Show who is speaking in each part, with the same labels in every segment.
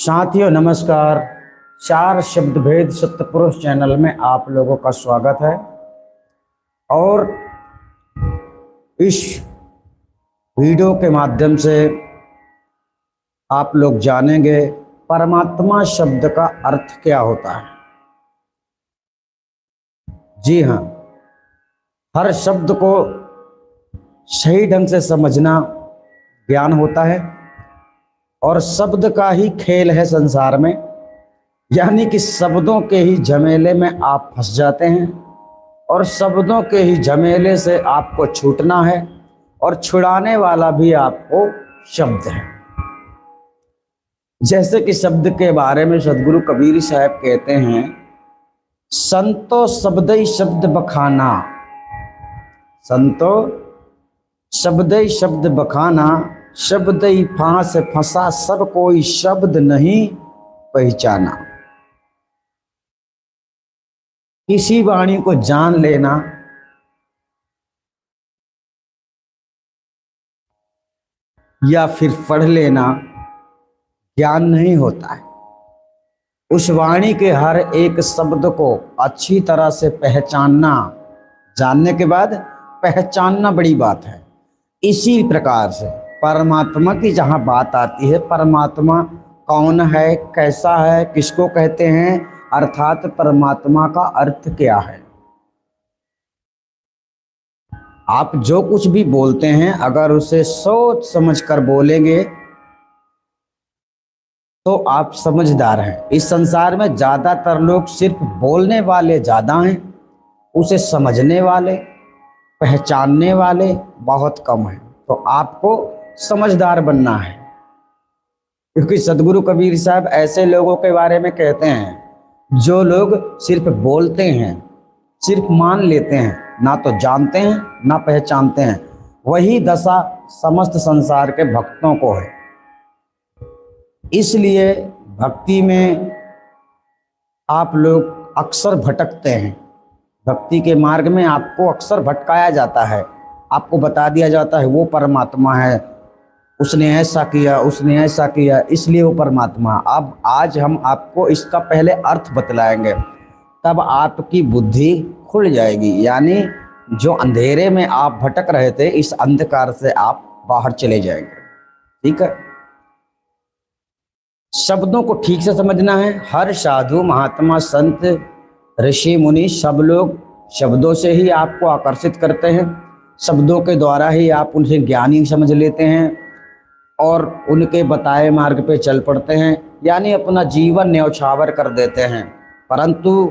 Speaker 1: साथियों नमस्कार। चार शब्द भेद सत्यपुरुष चैनल में आप लोगों का स्वागत है। और इस वीडियो के माध्यम से आप लोग जानेंगे परमात्मा शब्द का अर्थ क्या होता है। जी हाँ, हर शब्द को सही ढंग से समझना ज्ञान होता है और शब्द का ही खेल है संसार में, यानी कि शब्दों के ही झमेले में आप फंस जाते हैं और शब्दों के ही झमेले से आपको छूटना है और छुड़ाने वाला भी आपको शब्द है। जैसे कि शब्द के बारे में सदगुरु कबीर साहब कहते हैं, संतो शब्दई शब्द बखाना, संतो शब्दई शब्द बखाना, शब्द ही फांस फंसा सब कोई शब्द नहीं पहचाना। किसी वाणी को जान लेना या फिर पढ़ लेना ज्ञान नहीं होता है। उस वाणी के हर एक शब्द को अच्छी तरह से पहचानना, जानने के बाद पहचानना बड़ी बात है। इसी प्रकार से परमात्मा की जहाँ बात आती है, परमात्मा कौन है, कैसा है, किसको कहते हैं, अर्थात परमात्मा का अर्थ क्या है। आप जो कुछ भी बोलते हैं अगर उसे सोच समझ कर बोलेंगे तो आप समझदार हैं। इस संसार में ज्यादातर लोग सिर्फ बोलने वाले ज्यादा हैं, उसे समझने वाले, पहचानने वाले बहुत कम हैं। तो आपको समझदार बनना है, क्योंकि सदगुरु कबीर साहब ऐसे लोगों के बारे में कहते हैं जो लोग सिर्फ बोलते हैं, सिर्फ मान लेते हैं, ना तो जानते हैं ना पहचानते हैं। वही दशा समस्त संसार के भक्तों को है। इसलिए भक्ति में आप लोग अक्सर भटकते हैं। भक्ति के मार्ग में आपको अक्सर भटकाया जाता है, आपको बता दिया जाता है वो परमात्मा है, उसने ऐसा किया, उसने ऐसा किया, इसलिए वो परमात्मा। अब आज हम आपको इसका पहले अर्थ बतलाएंगे, तब आपकी बुद्धि खुल जाएगी। यानी जो अंधेरे में आप भटक रहे थे, इस अंधकार से आप बाहर चले जाएंगे। ठीक है, शब्दों को ठीक से समझना है। हर साधु, महात्मा, संत, ऋषि, मुनि सब लोग शब्दों से ही आपको आकर्षित करते हैं। शब्दों के द्वारा ही आप उनसे ज्ञानी समझ लेते हैं और उनके बताए मार्ग पे चल पड़ते हैं, यानी अपना जीवन न्यौछावर कर देते हैं। परंतु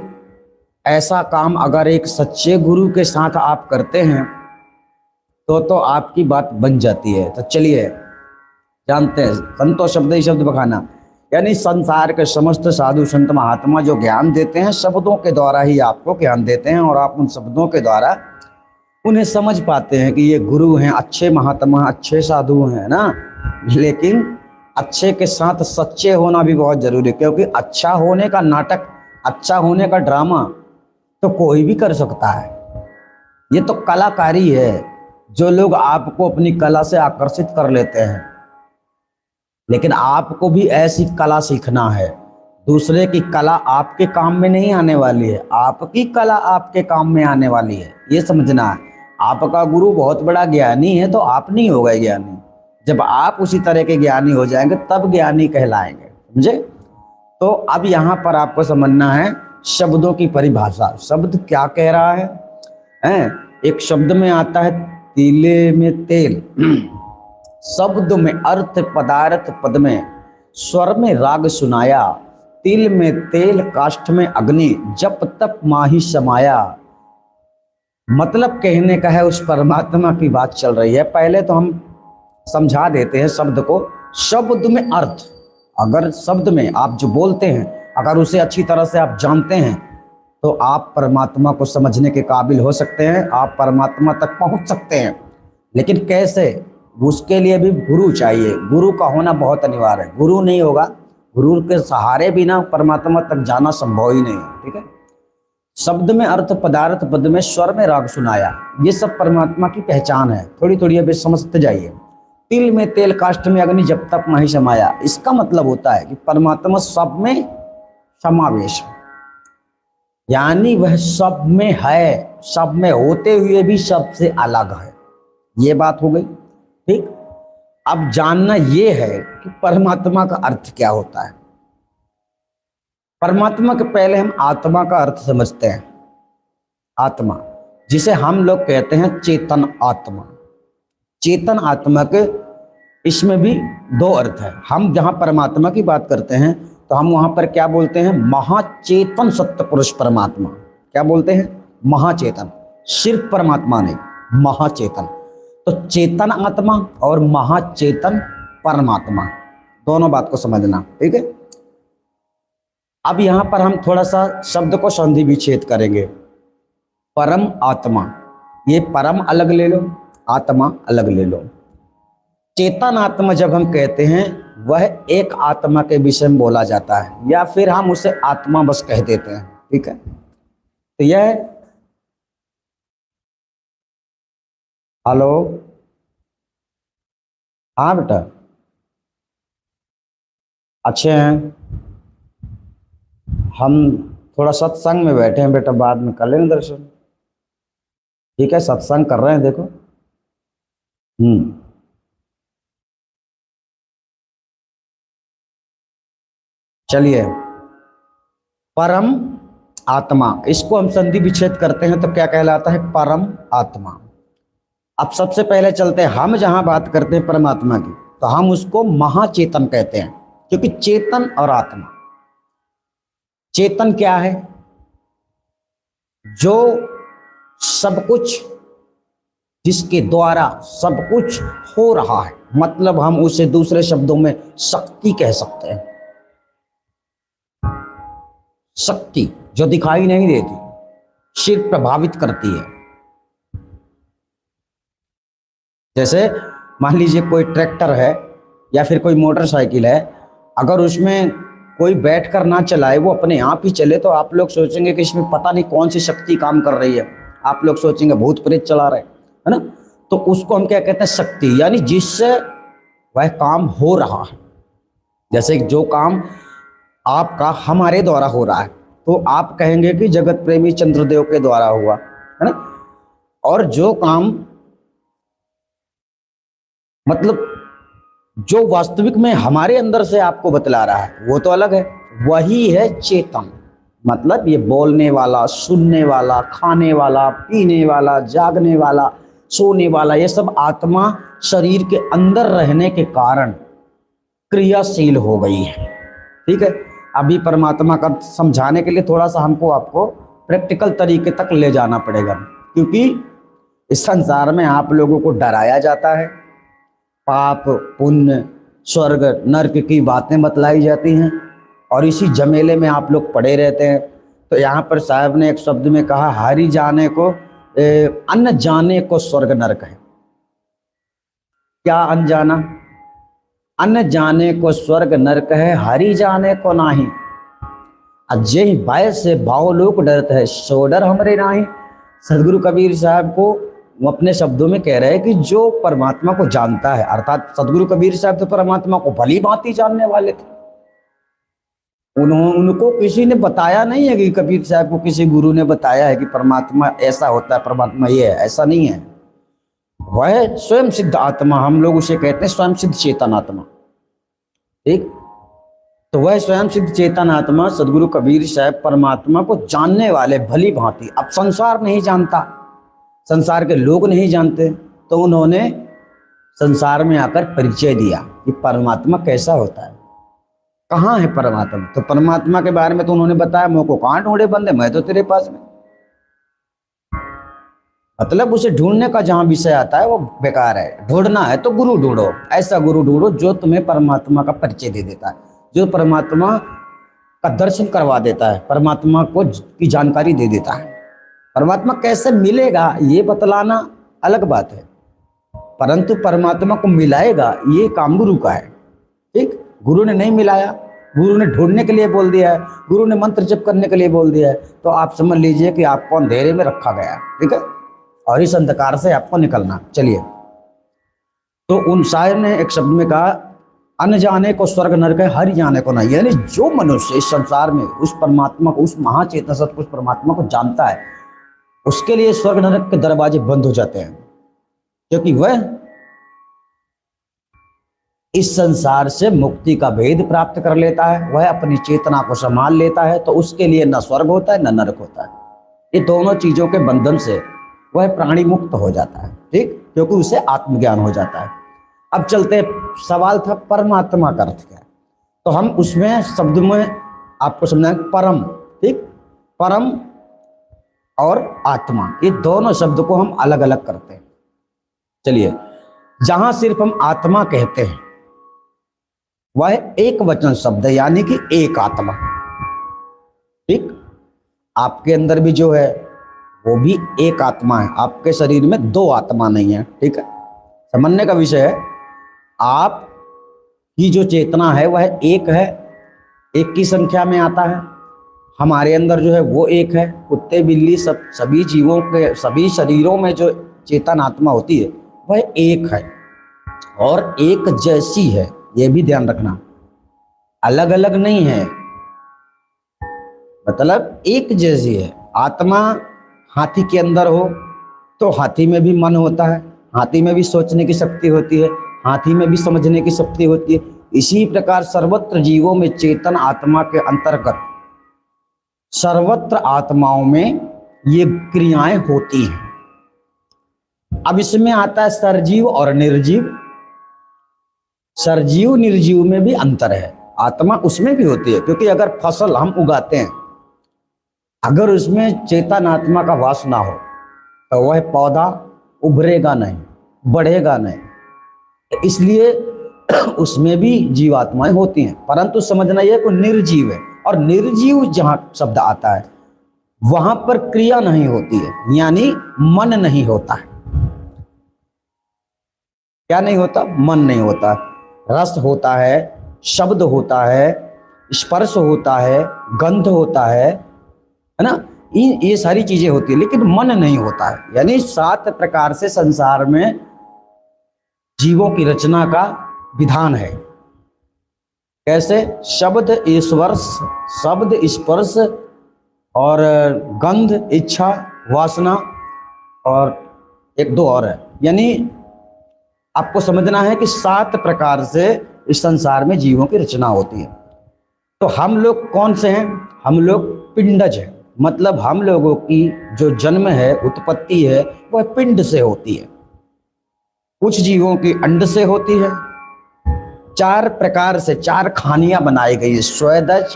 Speaker 1: ऐसा काम अगर एक सच्चे गुरु के साथ आप करते हैं तो आपकी बात बन जाती है। तो चलिए जानते हैं, संतो शब्द ही शब्द बखाना, यानी संसार के समस्त साधु संत महात्मा जो ज्ञान देते हैं शब्दों के द्वारा ही आपको ज्ञान देते हैं और आप उन शब्दों के द्वारा उन्हें समझ पाते हैं कि ये गुरु हैं, अच्छे महात्मा, अच्छे साधु हैं ना। लेकिन अच्छे के साथ सच्चे होना भी बहुत जरूरी है, क्योंकि अच्छा होने का नाटक, अच्छा होने का ड्रामा तो कोई भी कर सकता है। ये तो कलाकारी है। जो लोग आपको अपनी कला से आकर्षित कर लेते हैं, लेकिन आपको भी ऐसी कला सीखना है। दूसरे की कला आपके काम में नहीं आने वाली है, आपकी कला आपके काम में आने वाली है, ये समझना है। आपका गुरु बहुत बड़ा ज्ञानी है तो आप नहीं हो गए ज्ञानी। जब आप उसी तरह के ज्ञानी हो जाएंगे तब ज्ञानी कहलाएंगे, समझे। तो अब यहाँ पर आपको समझना है शब्दों की परिभाषा। शब्द क्या कह रहा है? एक शब्द में आता है तीले में तेल, शब्द में अर्थ, पदार्थ पद में, स्वर में राग सुनाया, तिल में तेल, काष्ठ में अग्नि, जप तप माही समाया। मतलब कहने का है उस परमात्मा की बात चल रही है। पहले तो हम समझा देते हैं शब्द को। शब्द में अर्थ, अगर शब्द में आप जो बोलते हैं अगर उसे अच्छी तरह से आप जानते हैं तो आप परमात्मा को समझने के काबिल हो सकते हैं, आप परमात्मा तक पहुंच सकते हैं। लेकिन कैसे? उसके लिए भी गुरु चाहिए। गुरु का होना बहुत अनिवार्य है। गुरु नहीं होगा, गुरु के सहारे बिना परमात्मा तक जाना संभव ही नहीं है। ठीक है, शब्द में अर्थ, पदार्थ पद में, स्वर में राग सुनाया, ये सब परमात्मा की पहचान है। थोड़ी थोड़ी अभी समझते जाइए। तिल में तेल काष्ठ में अग्नि जब तक नहीं समाया। इसका मतलब होता है कि परमात्मा सब में समावेश है, यानी वह सब में है, सब में होते हुए भी सबसे अलग है। ये बात हो गई। ठीक, अब जानना ये है कि परमात्मा का अर्थ क्या होता है। परमात्मा के पहले हम आत्मा का अर्थ समझते हैं। आत्मा, जिसे हम लोग कहते हैं चेतन आत्मा। चेतन आत्मा के इसमें भी दो अर्थ है। हम जहां परमात्मा की बात करते हैं तो हम वहां पर क्या बोलते हैं, महाचेतन सत्य पुरुष परमात्मा। क्या बोलते हैं, महाचेतन, सिर्फ परमात्मा नहीं, महाचेतन। तो चेतन आत्मा और महाचेतन परमात्मा, दोनों बात को समझना। ठीक है, अब यहां पर हम थोड़ा सा शब्द को संधि विच्छेद करेंगे। परम आत्मा, ये परम अलग ले लो, आत्मा अलग ले लो। चेतन आत्मा जब हम कहते हैं वह एक आत्मा के विषय में बोला जाता है, या फिर हम उसे आत्मा बस कह देते हैं। ठीक है, तो यह, हेलो, हाँ बेटा, अच्छे हैं। हम थोड़ा सत्संग में बैठे हैं बेटा, बाद में कर लेंगे दर्शन। ठीक है, सत्संग कर रहे हैं, देखो। चलिए, परम आत्मा, इसको हम संधि विच्छेद करते हैं तो क्या कहलाता है, परम आत्मा। अब सबसे पहले चलते हैं, हम जहां बात करते हैं परमात्मा की तो हम उसको महाचेतन कहते हैं, क्योंकि चेतन और आत्मा, चेतन क्या है, जो सब कुछ, जिसके द्वारा सब कुछ हो रहा है, मतलब हम उसे दूसरे शब्दों में शक्ति कह सकते हैं। शक्ति जो दिखाई नहीं देती, सिर्फ प्रभावित करती है। जैसे मान लीजिए कोई ट्रैक्टर है या फिर कोई मोटरसाइकिल है, अगर उसमें कोई बैठकर ना चलाए, वो अपने आप ही चले, तो आप लोग सोचेंगे कि इसमें पता नहीं कौन सी शक्ति काम कर रही है। आप लोग सोचेंगे भूत प्रेत चला रहे, है ना। तो उसको हम क्या कहते हैं, शक्ति, यानी जिससे वह काम हो रहा है। जैसे जो काम आपका हमारे द्वारा हो रहा है तो आप कहेंगे कि जगत प्रेमी चंद्रदेव के द्वारा हुआ, है ना। और जो काम, मतलब जो वास्तविक में हमारे अंदर से आपको बतला रहा है वो तो अलग है, वही है चेतन। मतलब ये बोलने वाला, सुनने वाला, खाने वाला, पीने वाला, जागने वाला, सोने वाला, ये सब आत्मा शरीर के अंदर रहने के कारण क्रियाशील हो गई है। ठीक है, अभी परमात्मा का समझाने के लिए थोड़ा सा हमको आपको प्रैक्टिकल तरीके तक ले जाना पड़ेगा, क्योंकि इस संसार में आप लोगों को डराया जाता है, पाप पुण्य स्वर्ग नर्क की बातें बतलाई जाती हैं, और इसी झमेले में आप लोग पड़े रहते हैं। तो यहाँ पर साहब ने एक शब्द में कहा, हरि जाने को अन्न जाने को स्वर्ग नरक है। क्या अनजाना, अन्न जाने को स्वर्ग नरक है, हरि जाने को नाही। अजय बाय से भाव लोग डरते है, सो डर हमरे नाही। सदगुरु कबीर साहब को वो अपने शब्दों में कह रहे हैं कि जो परमात्मा को जानता है, अर्थात सदगुरु कबीर साहब तो परमात्मा को भली भांति जानने वाले थे। उनको किसी ने बताया नहीं है कि कबीर साहब को किसी गुरु ने बताया है कि परमात्मा ऐसा होता है, परमात्मा ये है, ऐसा नहीं है। वह स्वयं सिद्ध आत्मा, हम लोग उसे कहते हैं स्वयं सिद्ध चेतन आत्मा। ठीक, तो वह स्वयं सिद्ध चेतन आत्मा सदगुरु कबीर साहब परमात्मा को जानने वाले भली भांति। अब संसार नहीं जानता, संसार के लोग नहीं जानते, तो उन्होंने संसार में आकर परिचय दिया कि परमात्मा कैसा होता है, कहाँ है परमात्मा। तो परमात्मा के बारे में तो उन्होंने बताया, मुझको कहाँ ढूंढे बंदे, मैं तो तेरे पास में। मतलब उसे ढूंढने का जहां विषय आता है वो बेकार है। ढूंढना है तो गुरु ढूंढो, ऐसा गुरु ढूंढो जो तुम्हें परमात्मा का परिचय दे देता है, जो परमात्मा का दर्शन करवा देता है, परमात्मा को की जानकारी दे देता है। परमात्मा कैसे मिलेगा ये बतलाना अलग बात है, परंतु परमात्मा को मिलाएगा ये काम गुरु का है। ठीक, गुरु ने नहीं मिलाया, गुरु ने ढूंढने के लिए बोल दिया है, गुरु ने मंत्र जप करने के लिए बोल दिया है, तो आप समझ लीजिए कि आपको अंधेरे में रखा गया। ठीक है, और इस अंधकार से आपको निकलना। चलिए, तो उन शायर ने एक शब्द में कहा, अनजाने को स्वर्ग नरक है, हरि जाने को नहीं। यानी जो मनुष्य इस संसार में उस परमात्मा को, उस महाचेतन सत्पुरुष परमात्मा को जानता है, उसके लिए स्वर्ग नरक के दरवाजे बंद हो जाते हैं, क्योंकि वह इस संसार से मुक्ति का भेद प्राप्त कर लेता है, वह अपनी चेतना को संभाल लेता है, तो उसके लिए न स्वर्ग होता है न नरक होता है। ये दोनों चीजों के बंधन से वह प्राणी मुक्त हो जाता है, ठीक, क्योंकि उसे आत्मज्ञान हो जाता है। अब चलते, सवाल था परमात्मा का अर्थ क्या है, तो हम उसमें शब्द में आपको समझना है परम, ठीक, परम और आत्मा, ये दोनों शब्द को हम अलग अलग करते हैं। चलिए, जहां सिर्फ हम आत्मा कहते हैं वह एक वचन शब्द है, यानी कि एक आत्मा, ठीक। आपके अंदर भी जो है वो भी एक आत्मा है, आपके शरीर में दो आत्मा नहीं है, ठीक है। समझने का विषय है, आप की जो चेतना है वह एक है, एक की संख्या में आता है। हमारे अंदर जो है वो एक है, कुत्ते बिल्ली सभी जीवों के सभी शरीरों में जो चेतन आत्मा होती है वह एक है और एक जैसी है, ये भी ध्यान रखना, अलग अलग नहीं है, मतलब एक जैसी है। आत्मा हाथी के अंदर हो तो हाथी में भी मन होता है, हाथी में भी सोचने की शक्ति होती है, हाथी में भी समझने की शक्ति होती है। इसी प्रकार सर्वत्र जीवों में चेतन आत्मा के अंतर्गत सर्वत्र आत्माओं में ये क्रियाएं होती हैं। अब इसमें आता है सरजीव और निर्जीव। सरजीव निर्जीव में भी अंतर है, आत्मा उसमें भी होती है, क्योंकि अगर फसल हम उगाते हैं, अगर उसमें चेतन आत्मा का वास ना हो तो वह पौधा उभरेगा नहीं, बढ़ेगा नहीं, इसलिए उसमें भी जीवात्माएं होती हैं। परंतु समझना यह कि निर्जीव है, और निर्जीव जहां शब्द आता है वहां पर क्रिया नहीं होती है, यानी मन नहीं होता है। क्या नहीं होता? मन नहीं होता। रस होता है, शब्द होता है, स्पर्श होता है, गंध होता है ना, ये सारी चीजें होती है, लेकिन मन नहीं होता है। यानी 7 प्रकार से संसार में जीवों की रचना का विधान है। कैसे? शब्द स्पर्श और गंध, इच्छा, वासना, और 1-2 और है। यानी आपको समझना है कि 7 प्रकार से इस संसार में जीवों की रचना होती है। तो हम लोग कौन से हैं? हम लोग पिंडज हैं, मतलब हम लोगों की जो जन्म है, उत्पत्ति है, वह पिंड से होती है। कुछ जीवों की अंड से होती है। 4 प्रकार से 4 खानियां बनाई गई है, स्वेदज,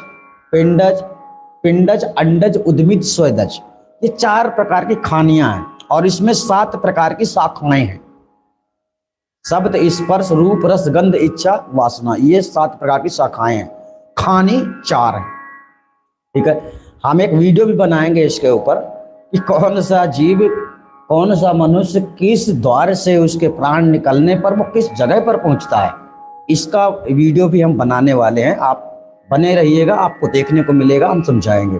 Speaker 1: पिंडज, अंडज, उद्भिद, स्वेदज। ये 4 प्रकार की खानियां हैं, और इसमें 7 प्रकार की शाखाएं हैं। शब्द, स्पर्श, रूप, रस, गंध, इच्छा, वासना, ये 7 प्रकार की शाखाएं हैं। खानी 4 है, ठीक है। हम एक वीडियो भी बनाएंगे इसके ऊपर कि कौन सा जीव, कौन सा मनुष्य किस द्वार से उसके प्राण निकलने पर वो किस जगह पर पहुंचता है। इसका वीडियो भी हम बनाने वाले हैं, आप बने रहिएगा, आपको देखने को मिलेगा, हम समझाएंगे।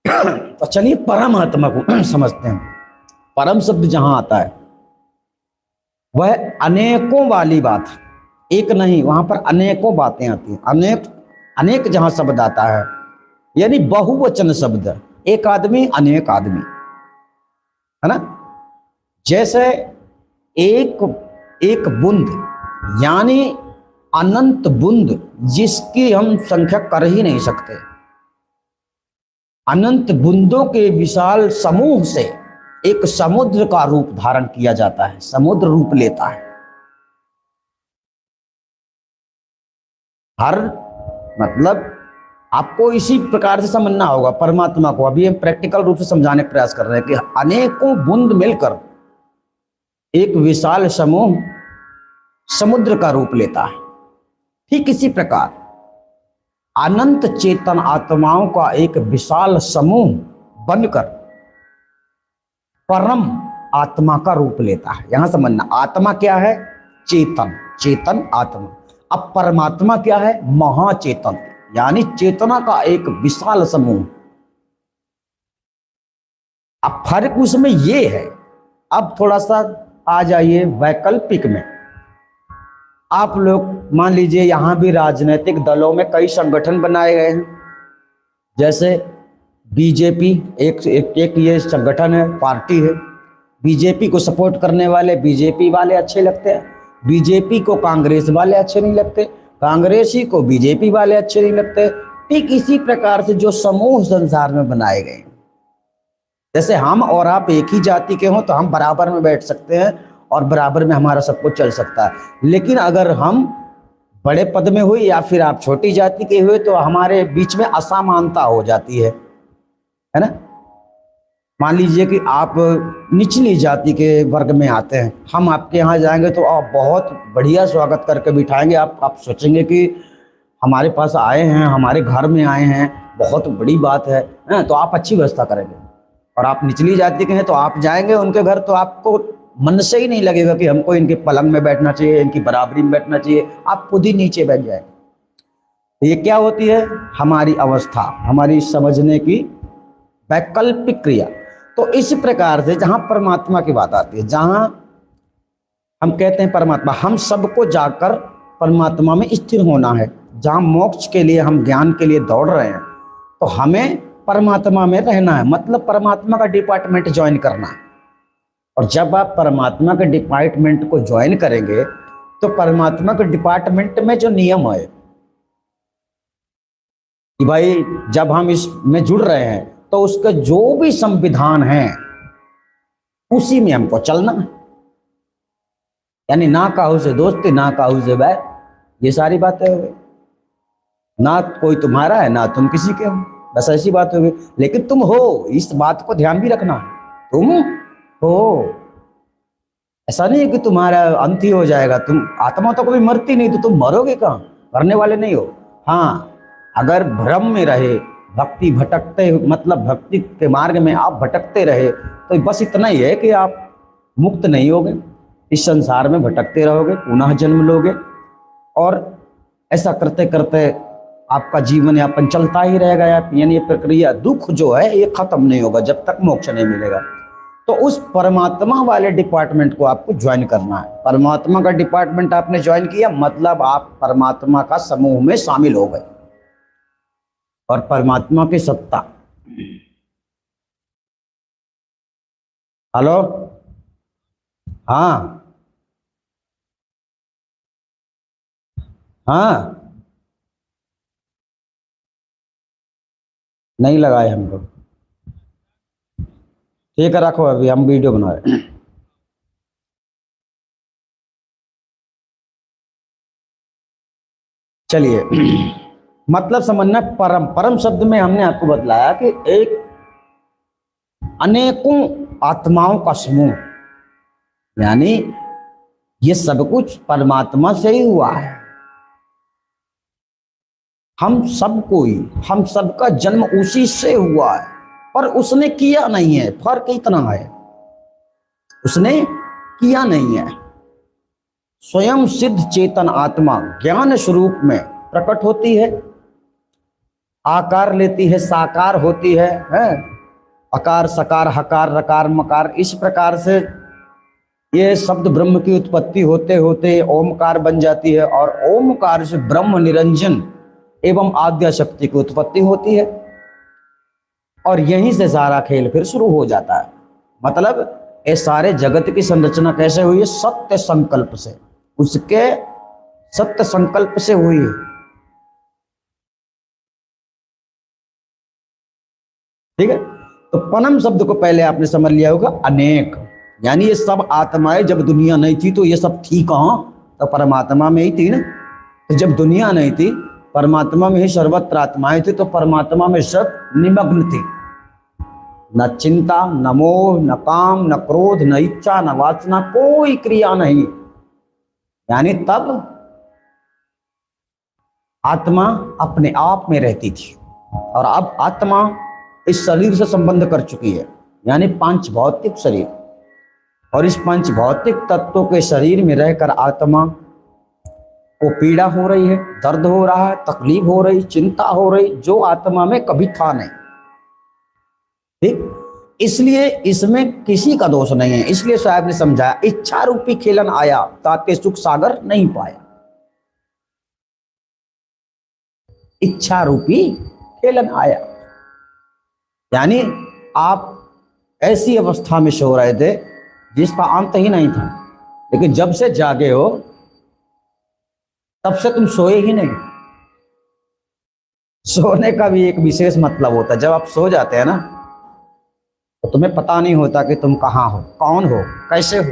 Speaker 1: तो चलिए परमात्मा को समझते हैं। परम शब्द जहां आता है वह अनेकों वाली बात, एक नहीं, वहां पर अनेकों बातें आती हैं। अनेक जहां शब्द आता है, यानी बहुवचन शब्द, एक आदमी, अनेक आदमी, है ना। जैसे एक बूंद, यानी अनंत बूंद, जिसकी हम संख्या कर ही नहीं सकते। अनंत बूंदों के विशाल समूह से एक समुद्र का रूप धारण किया जाता है, समुद्र रूप लेता है। हर मतलब आपको इसी प्रकार से समझना होगा परमात्मा को। अभी हम प्रैक्टिकल रूप से समझाने का प्रयास कर रहे हैं कि अनेकों बूंद मिलकर एक विशाल समूह समुद्र का रूप लेता है। ठीक इसी प्रकार अनंत चेतन आत्माओं का एक विशाल समूह बनकर परम आत्मा का रूप लेता है। यहां समझना, आत्मा क्या है? चेतन आत्मा। अब परमात्मा क्या है? महाचेतन, यानी चेतना का एक विशाल समूह। अब फर्क उसमें ये है। अब थोड़ा सा आ जाइए वैकल्पिक में। आप लोग मान लीजिए यहाँ भी राजनीतिक दलों में कई संगठन बनाए गए हैं, जैसे बीजेपी एक ये संगठन है, पार्टी है। बीजेपी को सपोर्ट करने वाले बीजेपी वाले अच्छे लगते हैं, बीजेपी को कांग्रेस वाले अच्छे नहीं लगते, कांग्रेसी को बीजेपी वाले अच्छे नहीं लगते। ठीक इसी प्रकार से जो समूह संसार में बनाए गए, जैसे हम और आप एक ही जाति के हों तो हम बराबर में बैठ सकते हैं और बराबर में हमारा सब कुछ चल सकता है, लेकिन अगर हम बड़े पद में हुए या फिर आप छोटी जाति के हुए तो हमारे बीच में असमानता हो जाती है ना। मान लीजिए कि आप निचली जाति के वर्ग में आते हैं, हम आपके यहाँ जाएंगे तो आप बहुत बढ़िया स्वागत करके बिठाएंगे। आप सोचेंगे कि हमारे पास आए हैं, हमारे घर में आए हैं, बहुत बड़ी बात है ना, तो आप अच्छी व्यवस्था करेंगे। और आप निचली जाति के हैं तो आप जाएंगे उनके घर तो आपको मन से ही नहीं लगेगा कि हमको इनके पलंग में बैठना चाहिए, इनकी बराबरी में बैठना चाहिए, आप खुद ही नीचे बैठ जाएंगे। ये क्या होती है? हमारी अवस्था, हमारी समझने की वैकल्पिक क्रिया। तो इस प्रकार से जहां परमात्मा की बात आती है, जहां हम कहते हैं परमात्मा, हम सबको जाकर परमात्मा में स्थिर होना है। जहां मोक्ष के लिए हम ज्ञान के लिए दौड़ रहे हैं तो हमें परमात्मा में रहना है, मतलब परमात्मा का डिपार्टमेंट ज्वाइन करना है। और जब आप परमात्मा के डिपार्टमेंट को ज्वाइन करेंगे तो परमात्मा के डिपार्टमेंट में जो नियम है कि भाई जब हम इसमें जुड़ रहे हैं तो उसका जो भी संविधान है उसी में हमको चलना है। यानी ना काहू से दोस्ती, ना काहू से बैर, ये सारी बातें हो गई। ना कोई तुम्हारा है ना तुम किसी के हो, बस ऐसी बात हो गई। लेकिन तुम हो, इस बात को ध्यान भी रखना, तुम हो। ऐसा नहीं है कि तुम्हारा अंत ही हो जाएगा, तुम आत्मा तो कभी मरती नहीं, तो तुम मरोगे कहाँ, मरने वाले नहीं हो। हाँ, अगर भ्रम में रहे, भक्ति भटकते, मतलब भक्ति के मार्ग में आप भटकते रहे तो बस इतना ही है कि आप मुक्त नहीं होगे, इस संसार में भटकते रहोगे, पुनः जन्म लोगे। और ऐसा करते करते आपका जीवन यापन चलता ही रहेगा। यानी ये प्रक्रिया, दुख जो है ये खत्म नहीं होगा जब तक मोक्ष नहीं मिलेगा। तो उस परमात्मा वाले डिपार्टमेंट को आपको ज्वाइन करना है। परमात्मा का डिपार्टमेंट आपने ज्वाइन किया मतलब आप परमात्मा का समूह में शामिल हो गए। और परमात्मा की सत्ता, हेलो, हाँ हाँ, नहीं लगाए हमको, ठीक है रखो, अभी हम वीडियो बना रहे। चलिए, मतलब समझना, परम, परम शब्द में हमने आपको बतलाया कि एक अनेकों आत्माओं का समूह, यानी ये सब कुछ परमात्मा से ही हुआ है। हम सबका जन्म उसी से हुआ है, पर उसने किया नहीं है। फर्क इतना है, उसने किया नहीं है। स्वयं सिद्ध चेतन आत्मा ज्ञान स्वरूप में प्रकट होती है, आकार लेती है, साकार होती है, अकार सकार हकार रकार मकार, इस प्रकार से ये शब्द ब्रह्म की उत्पत्ति होते होते ओमकार बन जाती है। और ओमकार से ब्रह्म निरंजन एवं आद्या शक्ति की उत्पत्ति होती है। और यहीं से सारा खेल फिर शुरू हो जाता है। मतलब ये सारे जगत की संरचना कैसे हुई है? सत्य संकल्प से, उसके सत्य संकल्प से हुई है। ठीक है, तो परम शब्द को पहले आपने समझ लिया होगा, अनेक, यानी ये सब आत्माएं जब दुनिया नहीं थी तो ये सब थी कहां? तो परमात्मा में ही थी ना। तो जब दुनिया नहीं थी, परमात्मा में ही सर्वत्र आत्माएं थी, तो परमात्मा में सब निमग्न थी। न चिंता, न मोह, न काम, न क्रोध, न इच्छा, न वासना, कोई क्रिया नहीं। यानी तब आत्मा अपने आप में रहती थी। और अब आत्मा इस शरीर से संबंध कर चुकी है, यानी पांच भौतिक शरीर। और इस पंच भौतिक तत्वों के शरीर में रहकर आत्मा को पीड़ा हो रही है, दर्द हो रहा है, तकलीफ हो रही, चिंता हो रही, जो आत्मा में कभी था नहीं। ठीक, इसलिए इसमें किसी का दोष नहीं है। इसलिए साहब ने समझाया, इच्छा रूपी खेलन आया ताते सुख सागर नहीं पाया। इच्छा रूपी खेलन आया। यानी आप ऐसी अवस्था में सो रहे थे जिसका अंत ही नहीं था, लेकिन जब से जागे हो तब से तुम सोए ही नहीं। सोने का भी एक विशेष मतलब होता है। जब आप सो जाते हैं ना तो तुम्हें पता नहीं होता कि तुम कहाँ हो, कौन हो, कैसे हो।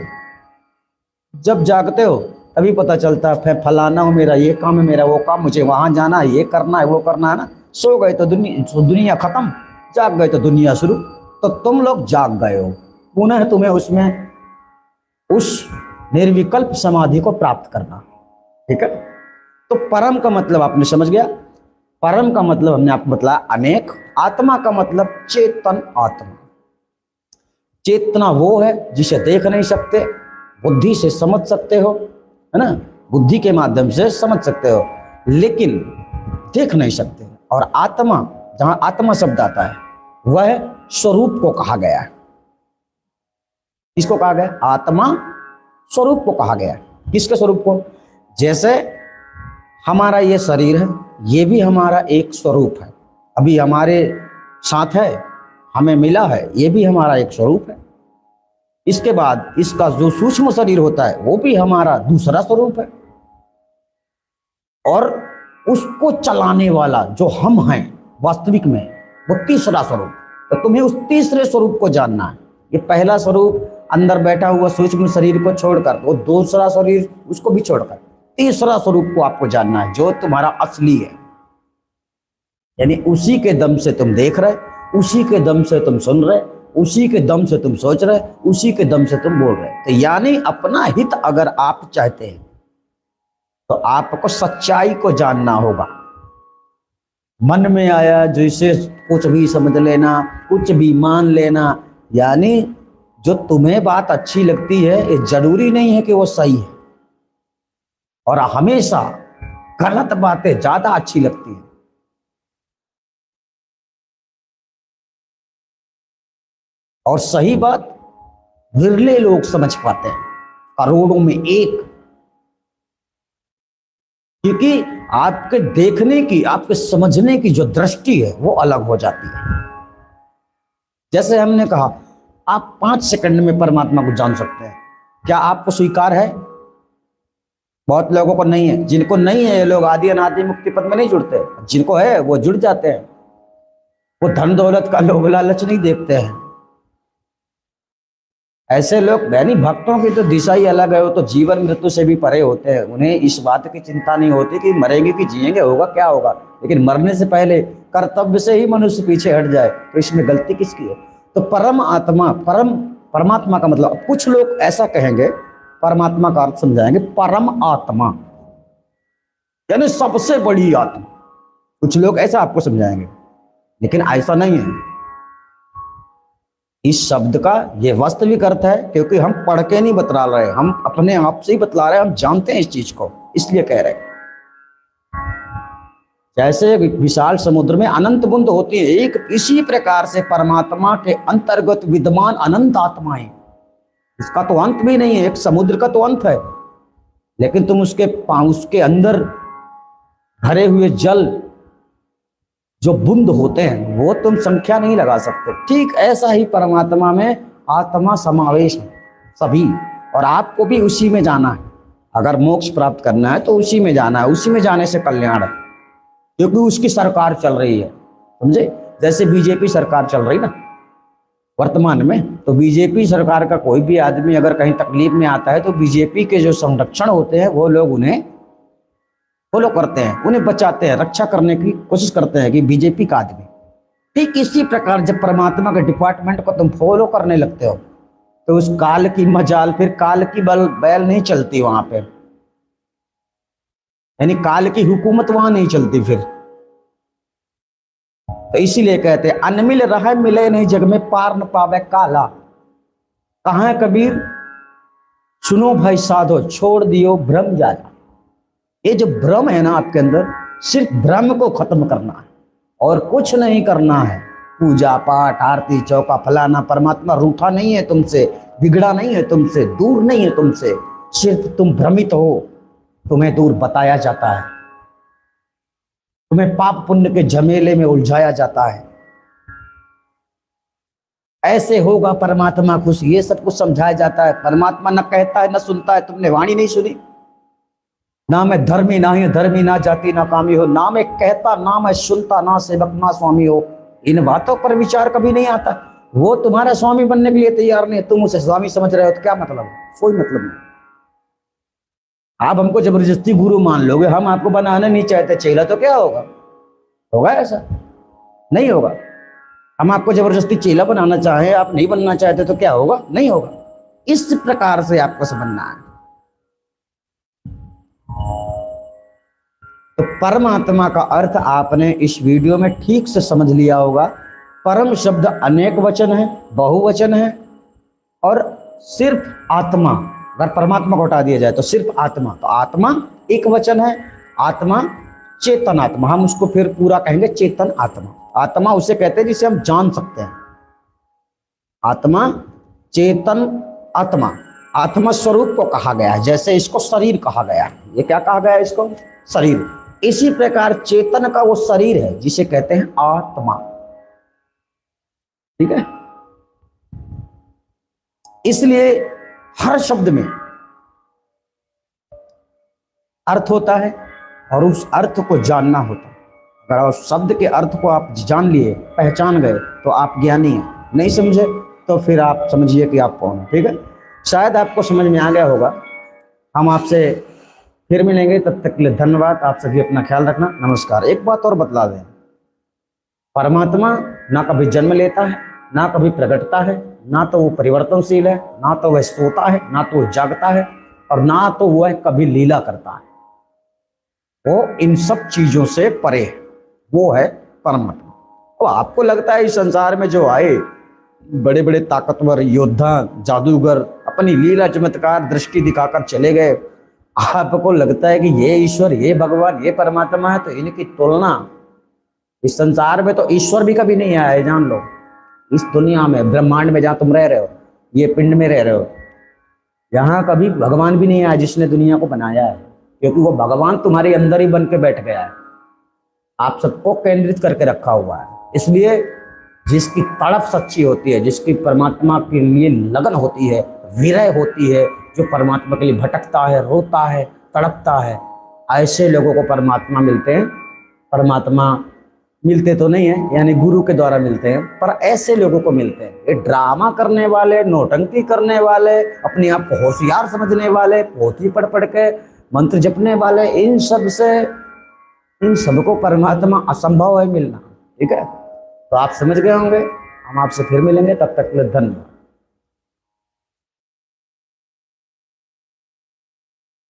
Speaker 1: जब जागते हो तभी पता चलता है फलाना हो, मेरा ये काम है, मेरा वो काम, मुझे वहां जाना है, ये करना है, वो करना है ना। सो गए तो दुनिया खत्म, जाग गए तो दुनिया शुरू। तो तुम लोग जाग गए हो, पुनः तुम्हें उसमें उस निर्विकल्प समाधि को प्राप्त करना। ठीक है। तो परम का मतलब आपने समझ गया। परम का मतलब हमने आपको बताया अनेक। आत्मा का मतलब चेतन आत्मा। चेतना वो है जिसे देख नहीं सकते, बुद्धि से समझ सकते हो, है ना, बुद्धि के माध्यम से समझ सकते हो, लेकिन देख नहीं सकते। और आत्मा, जहां आत्मा शब्द आता है वह स्वरूप को कहा गया है। किसको कहा गया? आत्मा स्वरूप को कहा गया है। किसके स्वरूप को? जैसे हमारा ये शरीर है, ये भी हमारा एक स्वरूप है, अभी हमारे साथ है, हमें मिला है, ये भी हमारा एक स्वरूप है। इसके बाद इसका जो सूक्ष्म शरीर होता है वो भी हमारा दूसरा स्वरूप है, और उसको चलाने वाला जो हम हैं वास्तविक में, वो तीसरा स्वरूप। तो तुम्हें उस तीसरे स्वरूप को जानना है। ये पहला स्वरूप अंदर बैठा हुआ सूक्ष्म शरीर को छोड़कर, वो दूसरा शरीर उसको भी छोड़कर, तीसरा स्वरूप को आपको जानना है जो तुम्हारा असली है। यानी उसी के दम से तुम देख रहे, उसी के दम से तुम सुन रहे, उसी के दम से तुम सोच रहे, उसी के दम से तुम बोल रहे। तो यानी अपना हित अगर आप चाहते हैं तो आपको सच्चाई को जानना होगा। मन में आया जैसे कुछ भी समझ लेना, कुछ भी मान लेना, यानी जो तुम्हें बात अच्छी लगती है ये जरूरी नहीं है कि वो सही है, और हमेशा गलत बातें ज्यादा अच्छी लगती है। और सही बात विरले लोग समझ पाते हैं, करोड़ों में एक। क्योंकि आपके देखने की, आपके समझने की जो दृष्टि है वो अलग हो जाती है। जैसे हमने कहा आप 5 सेकंड में परमात्मा को जान सकते हैं, क्या आपको स्वीकार है? बहुत लोगों को नहीं है। जिनको नहीं है ये लोग आदि अनादि मुक्ति पद में नहीं जुड़ते, जिनको है वो जुड़ जाते हैं। वो धन दौलत का लोभ लालच नहीं देखते हैं। ऐसे लोग, यानी भक्तों की तो दिशा ही अलग है, वो तो जीवन मृत्यु से भी परे होते हैं। उन्हें इस बात की चिंता नहीं होती कि मरेंगे कि जिएंगे, होगा क्या होगा, लेकिन मरने से पहले कर्तव्य से ही मनुष्य पीछे हट जाए तो इसमें गलती किसकी है? तो परम आत्मा, परमात्मा का मतलब, कुछ लोग ऐसा कहेंगे, परमात्मा का अर्थ समझाएंगे परम आत्मा यानी सबसे बड़ी आत्मा। कुछ लोग ऐसा आपको समझाएंगे, लेकिन ऐसा नहीं है। इस शब्द का ये वास्तविक अर्थ है, क्योंकि हम पढ़ के नहीं बतला रहे, हम अपने आप से ही बतला रहे हैं, हम जानते हैं इस चीज को, इसलिए कह रहे हैं। जैसे विशाल समुद्र में अनंत बूंद होती है, एक इसी प्रकार से परमात्मा के अंतर्गत विद्यमान अनंत आत्माएं, इसका तो अंत भी नहीं है। एक समुद्र का तो अंत है, लेकिन तुम उसके अंदर भरे हुए जल जो बूंद होते हैं वो तुम संख्या नहीं लगा सकते। ठीक ऐसा ही परमात्मा में आत्मा समावेश है सभी, और आपको भी उसी में जाना है। अगर मोक्ष प्राप्त करना है तो उसी में जाना है, उसी में जाने से कल्याण है, क्योंकि उसकी सरकार चल रही है। समझे? जैसे बीजेपी सरकार चल रही ना वर्तमान में, तो बीजेपी सरकार का कोई भी आदमी अगर कहीं तकलीफ में आता है तो बीजेपी के जो संरक्षण होते हैं वो लोग उन्हें फॉलो करते हैं, उन्हें बचाते हैं, रक्षा करने की कोशिश करते हैं कि बीजेपी का आदमी। ठीक इसी प्रकार जब परमात्मा के डिपार्टमेंट को तुम फॉलो करने लगते हो तो उस काल की मजाल, फिर काल की बैल नहीं चलती वहां पे, यानी काल की हुकूमत वहां नहीं चलती फिर। तो इसीलिए कहते हैं अनमिल रहे मिले नहीं जग में, पार न पावे काला। कहाँ है कबीर? सुनो भाई साधो छोड़ दियो भ्रम जाला। ये जो भ्रम है ना आपके अंदर, सिर्फ भ्रम को खत्म करना है और कुछ नहीं करना है। पूजा पाठ आरती चौका फलाना, परमात्मा रूठा नहीं है तुमसे, बिगड़ा नहीं है तुमसे, दूर नहीं है तुमसे, सिर्फ तुम भ्रमित हो, तुम्हें दूर बताया जाता है। तुम्हें पाप पुण्य के झमेले में उलझाया जाता है। ऐसे होगा परमात्मा खुश, ये सब कुछ समझाया जाता है। परमात्मा न कहता है न सुनता है। तुमने वाणी नहीं सुनी? ना मैं धर्मी ना ही धर्मी, ना जाति ना कामी हो, ना मैं कहता ना मैं सुनता, ना सेवक ना स्वामी हो। इन बातों पर विचार कभी नहीं आता। वो तुम्हारा स्वामी बनने के लिए तैयार नहीं है, तुम उसे स्वामी समझ रहे हो, तो क्या मतलब? कोई मतलब नहीं। आप हमको जबरदस्ती गुरु मान लोगे, हम आपको बनाना नहीं चाहते चेला, तो क्या होगा? होगा ऐसा? नहीं होगा। हम आपको जबरदस्ती चेला बनाना चाहें, आप नहीं बनना चाहते, तो क्या होगा? नहीं होगा। इस प्रकार से आपको समझना है। तो परमात्मा का अर्थ आपने इस वीडियो में ठीक से समझ लिया होगा। परम शब्द अनेक वचन है, बहुवचन है, और सिर्फ आत्मा, अगर परमात्मा को हटा दिया जाए तो सिर्फ आत्मा, तो आत्मा एक वचन है। आत्मा चेतन आत्मा, हम उसको फिर पूरा कहेंगे चेतन आत्मा। आत्मा उसे कहते हैं जिसे हम जान सकते हैं। आत्मा चेतन आत्मा, आत्मा स्वरूप को कहा गया है। जैसे इसको शरीर कहा गया है, ये क्या कहा गया है? इसको शरीर। इसी प्रकार चेतन का वो शरीर है जिसे कहते हैं आत्मा। ठीक है? इसलिए हर शब्द में अर्थ होता है और उस अर्थ को जानना होता है। अगर उस शब्द के अर्थ को आप जान लिए, पहचान गए, तो आप ज्ञानी हैं। नहीं समझे तो फिर आप समझिए कि आप कौन हैं। ठीक है? शायद आपको समझ में आ गया होगा। हम आपसे फिर मिलेंगे, तब तक के लिए धन्यवाद। आप सभी अपना ख्याल रखना। नमस्कार। एक बात और बतला दें, परमात्मा ना कभी जन्म लेता है, ना कभी प्रकटता है, ना तो वो परिवर्तनशील है, ना तो वह सोता है, ना तो वो जागता है, और ना तो वह कभी लीला करता है। वो इन सब चीजों से परे है। वो है परमात्मा। तो आपको लगता है इस संसार में जो आए बड़े बड़े ताकतवर योद्धा, जादूगर, अपनी लीला चमत्कार दृष्टि दिखाकर चले गए, आपको लगता है कि ये ईश्वर, ये भगवान, ये परमात्मा है, तो इनकी तुलना इस संसार में तो ईश्वर भी कभी नहीं आया है। जान लो, इस दुनिया में, ब्रह्मांड में जहां तुम रह रहे हो, ये पिंड में रह रहे हो, यहाँ कभी भगवान भी नहीं आया जिसने दुनिया को बनाया है, क्योंकि वो भगवान तुम्हारे अंदर ही बन के बैठ गया है। आप सबको केंद्रित करके रखा हुआ है। इसलिए जिसकी तड़प सच्ची होती है, जिसकी परमात्मा के लिए लगन होती है, विरह होती है, जो परमात्मा के लिए भटकता है, रोता है, तड़पता है, ऐसे लोगों को परमात्मा मिलते हैं। परमात्मा मिलते तो नहीं है, यानी गुरु के द्वारा मिलते हैं, पर ऐसे लोगों को मिलते हैं। ये ड्रामा करने वाले, नौटंकी करने वाले, अपने आप को होशियार समझने वाले, पोथी पढ़ पढ़ के मंत्र जपने वाले, इन सबको परमात्मा असंभव है मिलना। ठीक है? तो आप समझ गए होंगे। हम आपसे फिर मिलेंगे, तब तक के लिए धन्यवाद।